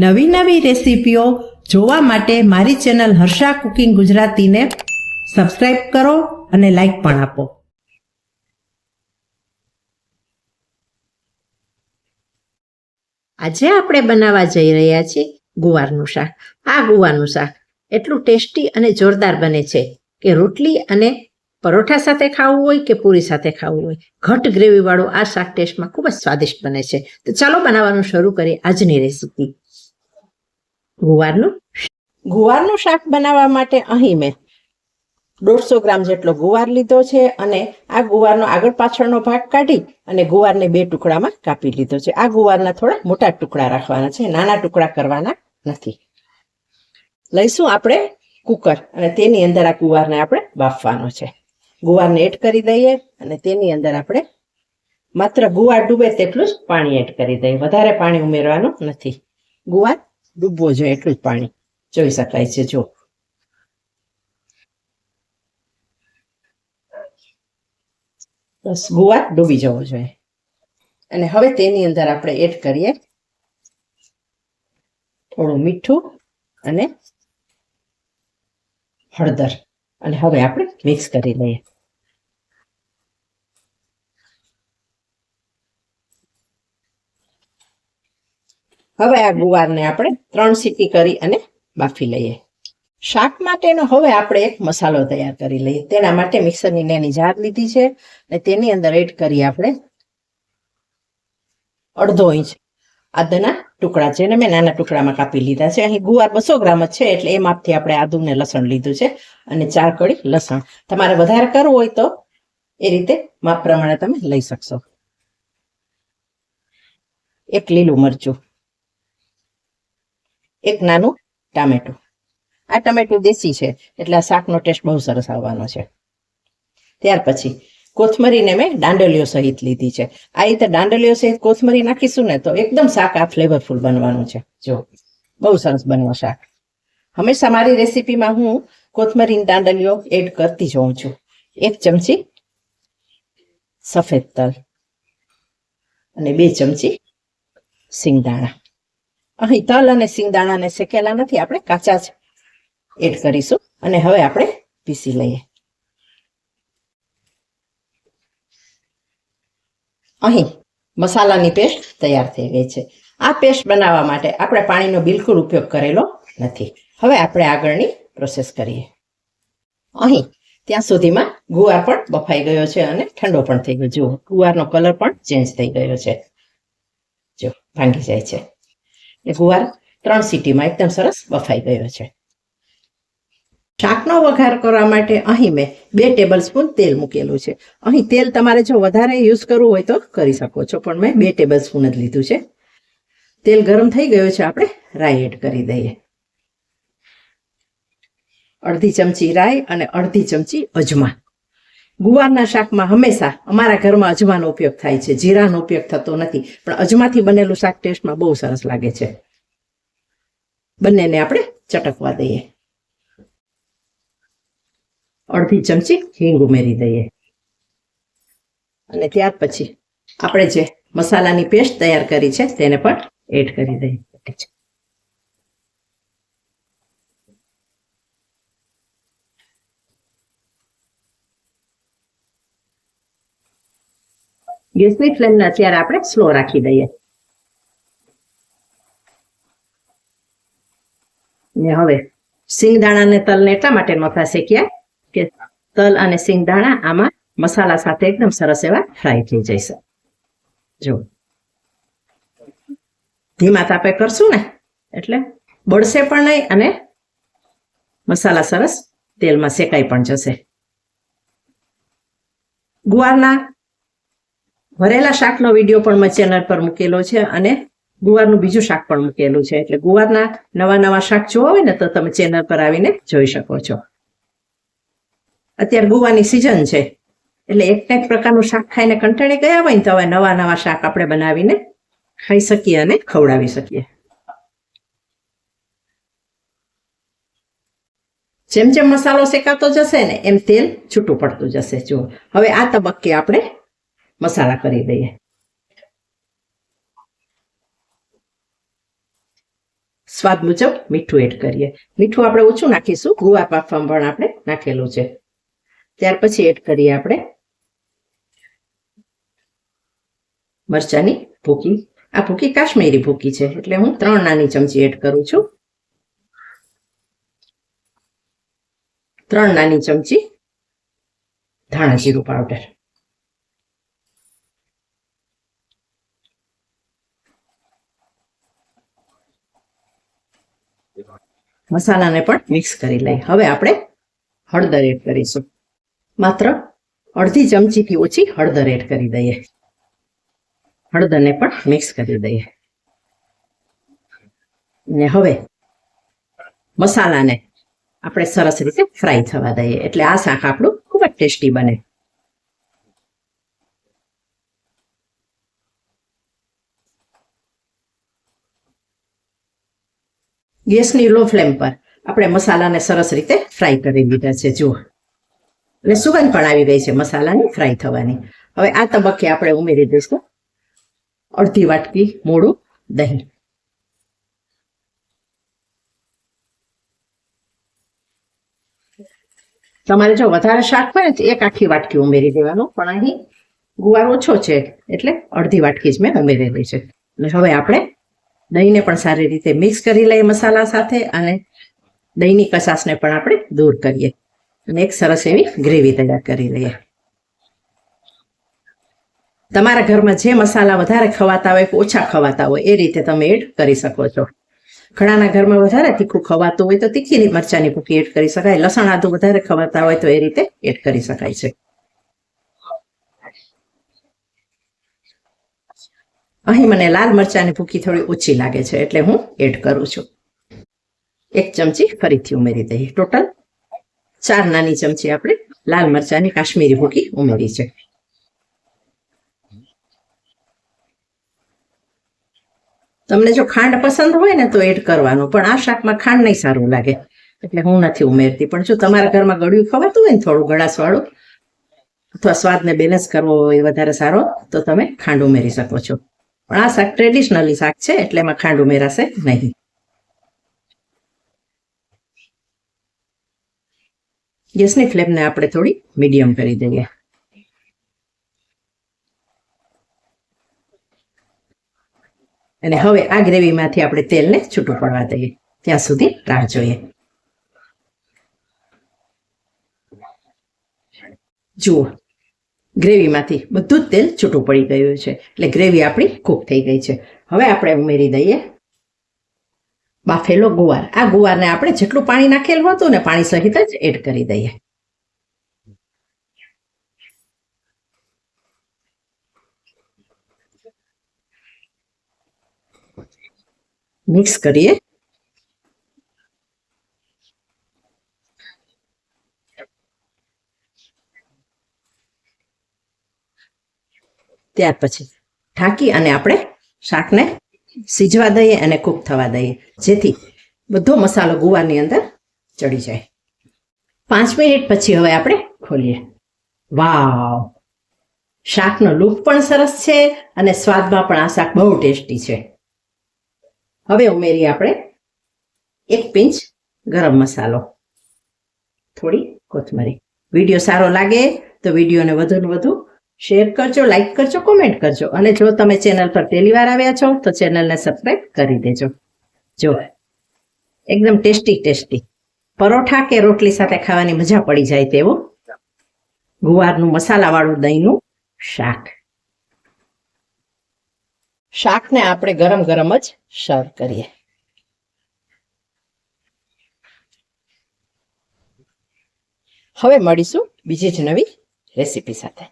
નવી નવી રેસીપીઓ જોવા માટે મારી ચેનલ હર્ષા કુકિંગ ગુજરાતીને સબસ્ક્રાઇબ કરો અને લાઈક પણ આપો. આજે આપણે બનાવવા જઈ રહ્યા છીએ ગુવારનું શાક. આ ગુવારનું શાક એટલું ટેસ્ટી અને જોરદાર બને છે કે રોટલી અને પરોઠા સાથે ખાવું હોય કે પૂરી સાથે ખાવું હોય, ઘટ ગ્રેવીવાળું આ શાક ટેસ્ટમાં ખૂબ જ સ્વાદિષ્ટ બને છે. તો ચાલો બનાવવાનું શરૂ કરીએ આજની રેસીપી. ગુવારનું શાક બનાવવા માટે અહીં મેં 150 ગ્રામ જેટલો ગુવાર લીધો છે અને આ ગુવારનો આગળ પાછળનો ભાગ કાઢી અને ગુવારને 2 ટુકડામાં કાપી લીધો છે. આ ગુવારના થોડા મોટા ટુકડા રાખવાના છે, નાના ટુકડા કરવાના નથી. લઈશું આપણે કુકર અને તેની અંદર આ ગુવારને આપણે બાફવાનો છે. ગુવારને એડ કરી દઈએ અને તેની અંદર આપણે માત્ર ગુવાર ડૂબે તેટલું જ પાણી એડ કરી દઈએ. વધારે પાણી ઉમેરવાનું નથી. ગુવાર ડૂબવો જોઈએ એટલું જ પાણી જોઈ શકાય છે. જો બસ ગુવાર ડૂબી જવો જોઈએ. અને હવે તેની અંદર આપણે એડ કરીએ થોડું મીઠું અને હળદર અને હવે આપણે મિક્સ કરી લઈએ. હવે આ ગુવારને આપણે 3 સીટી કરી અને બાફી લઈએ. શાક માટેનો હવે આપણે એક મસાલો તૈયાર કરી લઈએ. તેના માટે મિક્સરની નાની જાર લીધી છે અને તેની અંદર એડ કરી આપણે 1/2 ઇંચ આદુના ટુકડા, જેને મેં નાના ટુકડામાં કાપી લીધા છે. અહીં ગુવાર 200 ગ્રામ જ છે એટલે એ માપથી આપણે આદુ ને લસણ લીધું છે અને 4 કળી લસણ. તમારે વધારે કરવું હોય તો એ રીતે માપ પ્રમાણે તમે લઈ શકશો. 1 લીલું મરચું, 1 નાનું ટામેટું. આ ટમેટું દેશી છે એટલે આ શાકનો ટેસ્ટ બહુ સરસ આવવાનો છે. ત્યાર પછી કોથમરીને મેં દાંડલીઓ સહિત લીધી છે. આ રીતે દાંડલીઓ સહિત કોથમરી નાખીશું ને તો એકદમ શાક આ ફ્લેવરફુલ બનવાનું છે. જો બહુ સરસ બનવા શાક. હંમેશા મારી રેસીપીમાં હું કોથમરીની દાંડલીઓ એડ કરતી જ હોઉં છું. 1 ચમચી સફેદ તલ અને 2 ચમચી સિંગદાણા. અહીં તલ અને સિંગદાણાને શેકેલા નથી, આપણે કાચા જ એડ કરીશું અને હવે આપણે પીસી લઈએ. અહીં મસાલાની પેસ્ટ તૈયાર થઈ ગઈ છે. આ પેસ્ટ બનાવવા માટે આપણે પાણીનો બિલકુલ ઉપયોગ કરેલો નથી. હવે આપણે આગળની પ્રોસેસ કરીએ. અહીં ત્યાં સુધીમાં ગુવાર પણ બફાઈ ગયો છે અને ઠંડો પણ થઈ ગયો. જુઓ ગુવારનો કલર પણ ચેન્જ થઈ ગયો છે. જો ભાંગી જાય છે. એ ગુવાર 3 સીટીમાં એકદમ સરસ બફાઈ ગયો છે. શાકનો વઘાર કરવા માટે અહીં મેં 2 ટેબલ સ્પૂન તેલ મૂકેલું છે. અહીં તેલ તમારે જો વધારે યુઝ કરવું હોય તો કરી શકો છો, પણ મેં 2 ટેબલ સ્પૂન જ લીધું છે. તેલ ગરમ થઈ ગયું છે, આપણે રાઈ એડ કરી દઈએ. અડધી ચમચી રાઈ અને અડધી ચમચી અજમા. ગુવારના શાકમાં હંમેશા અમારા ઘરમાં અજમાનો ઉપયોગ થાય છે, જીરાનો ઉપયોગ થતો નથી, પણ અજમાથી બનેલું શાક ટેસ્ટમાં બહુ સરસ લાગે છે. બંનેને આપણે ચટકવા દઈએ. અડધી ચમચી હિંગ ઉમેરી દઈએ અને ત્યાર પછી આપણે જે મસાલાની પેસ્ટ તૈયાર કરી છે તેને પણ એડ કરી દઈએ. ગેસની ફ્લેમને અત્યારે આપણે સ્લો રાખી દઈએ. ને હવે સિંગદાણા અને તલને એટલા માટે નહોતા શેક્યા કે તલ અને સિંગદાણા આમાં મસાલા સાથે એકદમ સરસ એવા ફ્રાય થઈ જશે. જો ધીમા તાપે કરશું ને એટલે બળશે પણ નહીં અને મસાલા સરસ તેલમાં શેકાઈ પણ જશે. ગુવારના ભરેલા શાકનો વિડીયો પણ મેં ચેનલ પર મૂકેલો છે અને ગુવારનું બીજું શાક પણ મૂકેલું છે, એટલે ગુવારના નવા શાક જોવા હોય ને તો તમે ચેનલ પર આવીને જોઈ શકો છો. અત્યારે ગુવાની સિઝન છે એટલે એક પ્રકારનું શાક ખાઈને કંટાળી ગયા હોય ને તો હવે નવા શાક આપણે બનાવીને ખાઈ શકીએ અને ખવડાવી શકીએ. જેમ જેમ મસાલો શેકાતો જશે ને એમ તેલ છૂટું પડતું જશે. જુઓ હવે આ તબક્કે આપણે મસાલા કરી દઈએ. સ્વાદ મુજબ મીઠું એડ કરીએ. મીઠું આપણે ઓછું નાખીશું, ગુવાર બાફવામાં પણ આપણે નાખેલું છે. ત્યાર પછી એડ કરીએ આપણે મરચાની ભૂકી. આ ભૂકી કાશ્મીરી ભૂકી છે એટલે હું 3 નાની ચમચી એડ કરું છું. 3 નાની ચમચી ધાણા જીરું પાવડર. મસાલાને પણ મિક્સ કરી લઈ. હવે આપણે હળદર એડ કરીશું. માત્ર અડધી ચમચીથી ઓછી હળદર એડ કરી દઈએ. હળદરને પણ મિક્સ કરી દઈએ. અને હવે મસાલાને આપણે સરસ રીતે ફ્રાય થવા દઈએ એટલે આ શાક આપણું ખૂબ જ ટેસ્ટી બને. ગેસની લો ફ્લેમ પર આપણે મસાલાને સરસ રીતે ફ્રાય કરી લીધા છે. જુઓ, એટલે સુગંધ પણ આવી ગઈ છે મસાલાની ફ્રાય થવાની. હવે આ તબક્કે આપણે ઉમેરી દઈશું અડધી વાટકી મોળું દહીં. તમારે જો વધારે શાક હોય ને તો 1 આખી વાટકી ઉમેરી દેવાનું, પણ અહીં ગુવાર ઓછો છે એટલે અડધી વાટકી જ મેં ઉમેરેલી છે. અને હવે આપણે દહીંને પણ સારી રીતે મિક્સ કરી લઈએ મસાલા સાથે અને દહીંની કચાશને પણ આપણે દૂર કરીએ અને એક સરસ એવી ગ્રેવી તૈયાર કરી લઈએ. તમારા ઘરમાં જે મસાલા વધારે ખવાતા હોય કે ઓછા ખવાતા હોય એ રીતે તમે એડ કરી શકો છો. ઘણાના ઘરમાં વધારે તીખું ખવાતું હોય તો તીખી મરચાની ભૂકી એડ કરી શકાય. લસણ આદુ વધારે ખવાતા હોય તો એ રીતે એડ કરી શકાય છે. અહીં મને લાલ મરચાની ભૂકી થોડી ઓછી લાગે છે એટલે હું એડ કરું છું. 1 ચમચી ફરીથી ઉમેરી દઈએ. ટોટલ 4 નાની ચમચી આપણે લાલ મરચાની કાશ્મીરી ભૂકી ઉમેરી છે. તમને જો ખાંડ પસંદ હોય ને તો એડ કરવાનું, પણ આ શાકમાં ખાંડ નહીં સારું લાગે એટલે હું નથી ઉમેરતી. પણ જો તમારા ઘરમાં ગળ્યું ખવાતું હોય ને થોડું ગળાશવાળું અથવા સ્વાદને બેલેન્સ કરવો હોય વધારે સારો તો તમે ખાંડ ઉમેરી શકો છો. પણ આ શાક ટ્રેડિશનલી શાક છે એટલે એમાં ખાંડ ઉમેરાશે નહીં. ગેસની ફ્લેમને આપણે થોડી મીડિયમ કરી દઈએ. અને હવે આ ગ્રેવીમાંથી આપણે તેલને છૂટું પડવા દઈએ ત્યાં સુધી રાહ જોઈએ. જુઓ, ગ્રેવીમાંથી બધું જ તેલ છૂટું પડી ગયું છે એટલે ગ્રેવી આપણી કૂક થઈ ગઈ છે. હવે આપણે ઉમેરી દઈએ બાફેલો ગુવાર. આ ગુવારને આપણે જેટલું પાણી નાખેલું હતું ને પાણી સહિત જ એડ કરી દઈએ. મિક્સ કરીએ. ત્યાર પછી ઢાંકી અને આપણે શાકને સીજવા દઈએ અને કૂક થવા દઈએ જેથી બધો મસાલો ગુવારની અંદર ચડી જાય. 5 મિનિટ પછી હવે આપણે ખોલીએ. વાવ, શાકનો લુક પણ સરસ છે અને સ્વાદમાં પણ આ શાક બહુ ટેસ્ટી છે. હવે ઉમેરીએ આપણે 1 પિંચ ગરમ મસાલો, થોડી કોથમરી. વિડીયો સારો લાગે તો વિડીયોને વધુને વધુ શેર કરજો, લાઈક કરજો, કોમેન્ટ કરજો અને જો તમે ચેનલ પર પહેલી વાર આવ્યા છો તો ચેનલને સબસ્ક્રાઈબ કરી દેજો. જો એકદમ ટેસ્ટી પરોઠા કે રોટલી સાથે ખાવાની મજા પડી જાય તેવું ગુવારનું મસાલાવાળું દહીંનું શાક. શાકને આપણે ગરમ ગરમ જ સર્વ કરીએ. હવે મળીશું બીજી જ નવી રેસીપી સાથે.